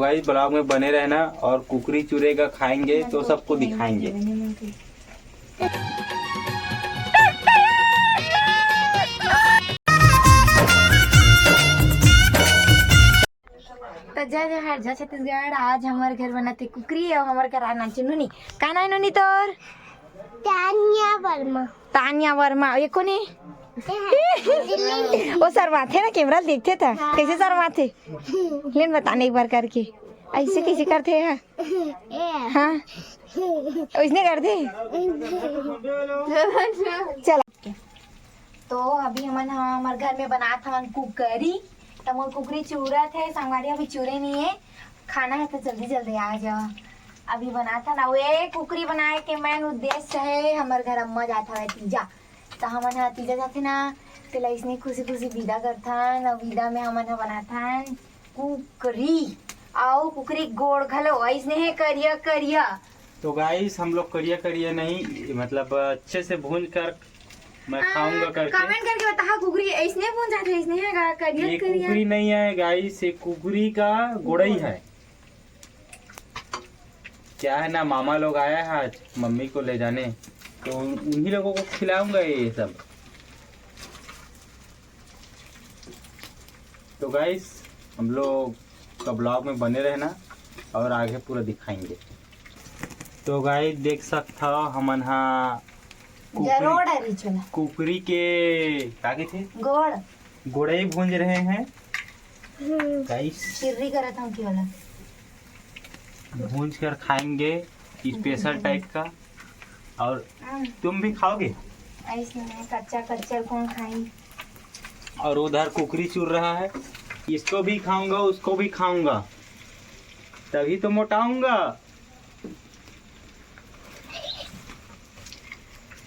तो guys blog में बने रहना और कुकरी चूरे का खाएंगे तो सबको दिखाएंगे। तो जय जोहार जय छत्तीसगढ़। आज हमारे घर बनाते कुकरी और हमारे घर आना नुनी का नाम नुनी तोर तानिया वर्मा। ये कौन है? वो शर्माते ना कैमरा देखते था कैसे शर्माते। लेन बताने एक बार करके ऐसे कैसे करते हैं? हाँ उसने करते। चला तो अभी हमन हमारे घर में बना था कुकरी तो मोर कुकरी चूरा थे संगवारी अभी चूरे नहीं है खाना है तो जल्दी जल्दी आ जाओ। अभी बना था ना वे कुकरी बनाए के मेन उद्देश्य है हमारे घर अम्मा जाता है तीजा तो हमन तीजा जाते ना तो इसने खुशी खुशी विदा करथन और विदा में हमन बनाथन कुकरी आओ कुकरी गोड़ घलो ऐसने है करिया करिया। तो गाइस हम लोग करिया करिया नहीं मतलब अच्छे से भून कर मैं खाऊंगा करके कमेंट करके बता कुकरी ऐसने भून जाते ऐसने है करिया ये करिया। कुकरी नहीं है गाइस, ये कुकरी का गोड़ई है। क्या है ना मामा लोग आया है आज मम्मी को ले जाने तो उन्हीं लोगों को खिलाऊंगा ये सब। तो गाइस हम लोग का ब्लॉग में बने रहना और आगे पूरा दिखाएंगे। तो गाइस देख सकता हो हमन हाँ कुकरी के कागे थे गोड़े ही भूंज रहे हैं गाइस। चिर्री करत हूं की वाला भूंज कर खाएंगे स्पेशल टाइप का। और तुम भी खाओगे? ऐसे कच्चा कच्चा कौन खाई। और उधर कुकरी चूर रहा है, इसको भी खाऊंगा उसको भी खाऊंगा तभी तो मोटाऊंगा।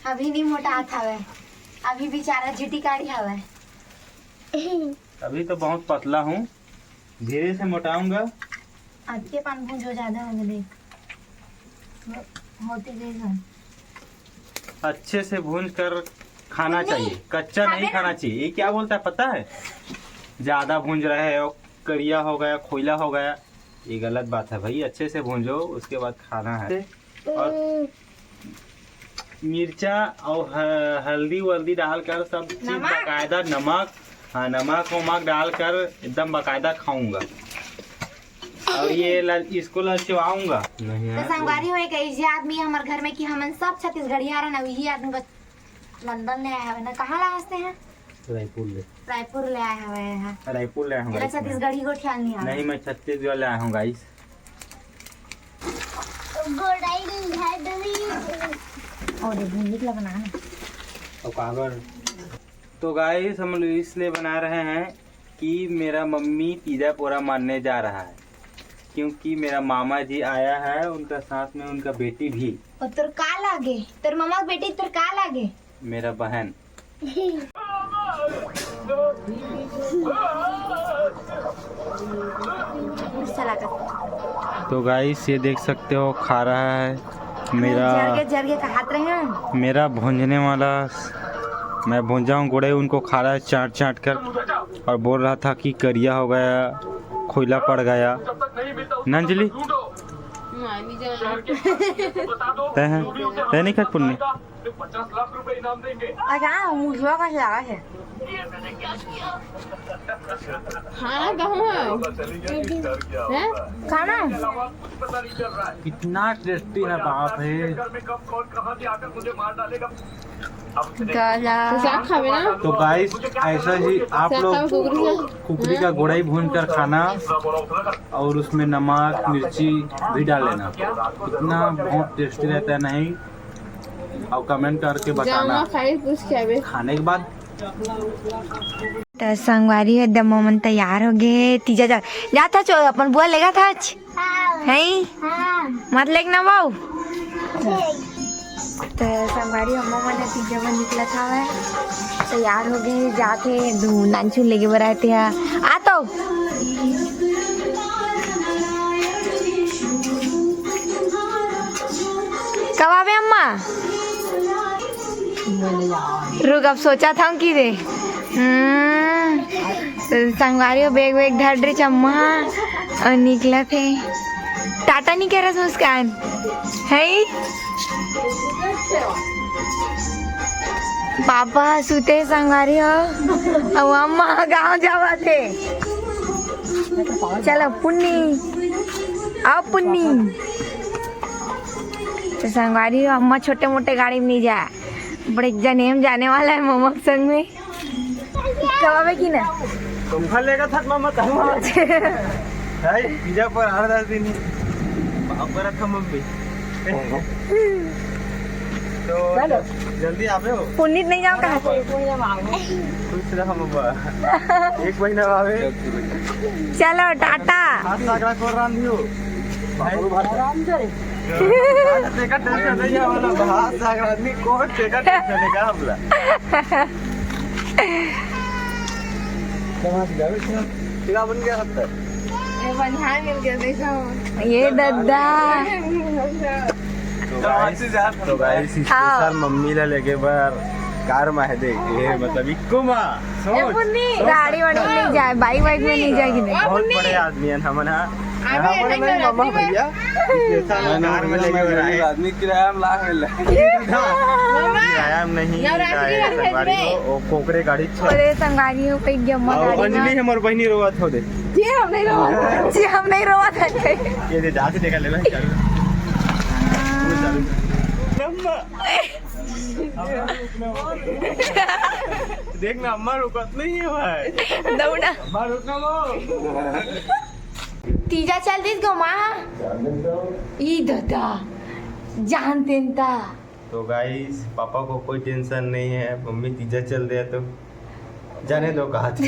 अभी नहीं मोटा था वे अभी बेचारा झिटी काढ़ी हवे। अभी तो बहुत पतला हूँ, धीरे से मोटाऊंगा। आज के पान भून जो ज्यादा हो देख होती गई। अच्छे से भून कर खाना चाहिए, कच्चा नहीं खाना चाहिए। ये क्या बोलता है पता है? ज्यादा भूंज रहे है और करिया हो गया खोइला हो गया, ये गलत बात है भाई। अच्छे से भूंजो उसके बाद खाना है। और मिर्चा और हल्दी वल्दी डालकर सब चीज बकायदा नमक, हाँ नमक वमक डालकर एकदम बकायदा खाऊंगा। और ये इसको लचवाऊंगा नहीं। तो संगवारी हो एक ऐसे आदमी हमारे घर में कि हमन सब छत्तीसगढ़िया रहे ना वही आदमी बस लंदन ले आया है ना। कहाँ ला हंसते हैं? रायपुर ले आया है। रायपुर ले आया हूँ। छत्तीसगढ़ी को ख्याल नहीं आ। नहीं मैं छत्तीसगढ़ ले आया हूँ गाइस। और निकला बनाना और कागज। तो गाइस हम लोग इसलिए बना रहे हैं कि मेरा मम्मी पिज़्ज़ा पूरा मानने जा रहा है क्योंकि मेरा मामा जी आया है, उनका साथ में उनका बेटी भी। और तुर का लागे? तुर मामा की बेटी तुर का लागे? मेरा बहन। तो गाइस ये देख सकते हो खा रहा है जरगे का हाथ रहे हैं। मेरा भूंजने वाला, मैं भूंजा हूँ गोड़े, उनको खा रहा है चाट चाट कर और बोल रहा था कि करिया हो गया खोइला पड़ गया। नंजली तय नहीं खट पुण्य मुझवा का लगा है। खाना कितना टेस्टी है बाप है। तो गाइस ऐसा ही आप लोग कुकरी का गोड़ा ही भून कर खाना और उसमें नमक मिर्ची भी डाल लेना, इतना बहुत टेस्टी रहता है। नहीं और कमेंट करके बताना खाने के बाद। तो संगवारी एकदम मोमन तैयार हो गए। तीजा जाता चो अपन बुआ लेगा था है मत लेग ना बाऊ। तो संगवारी अम्मा मन तीजा में निकला था वह तैयार हो गए जाते नानचू लेके बराते हैं आ तो कब आवे अम्मा? रुक अब सोचा था कि रे संगवारी बेग वेग धर रे चम्मा और निकला थे टाटा नहीं कह रहा मुस्कान है पापा सुते संगवारी हो अब अम्मा गाँव जावा थे चलो पुन्नी आओ पुन्नी तो संगवारी हो अम्मा छोटे मोटे गाड़ी में नहीं जाए बड़े जने हम जाने वाला है मोमो के संग में कब की ना तुम खा लेगा था मामा है पिज्जा पर 8-10 दिन पर था मम्मी तो जल्दी आवे हो पुनीत नहीं जाओ कहाँ खुश रहो मम्मा 1 महीना आवे चलो टाटा हाथ सागरा को रान दियो आराम से टेका टेंशन नहीं है वाला हाथ सागरा आदमी को टेका टेंशन नहीं का हमला कहां से जावे टेका बन गया हफ्ता ये दादा तो गाइस स्पेशल मम्मी ला लेके बार कार में है देख ये मतलब इक्को मां सोच गाड़ी वाड़ी में नहीं जाए बाइक में नहीं जाएगी बहुत बड़े आदमी हैं हम ना मामा भैया कार में लेके आए आदमी किराया में लाख मिल किराया में नहीं संगवारी हो कोकरे गाड़ी अरे संगवारी हो पे जम्मा गाड़ी अंजलि हमर बहनी रोवत हो दे जी हम नहीं रोवत है ये दे जाते देखा ले देखना अम्मा रुकत नहीं है भाई दौड़ा अम्मा रुकना लो तीजा चल दिस गमा ई दादा जानते ता तो गाइस पापा को कोई टेंशन नहीं है मम्मी तीजा चल रहे तो जाने दो कहा थे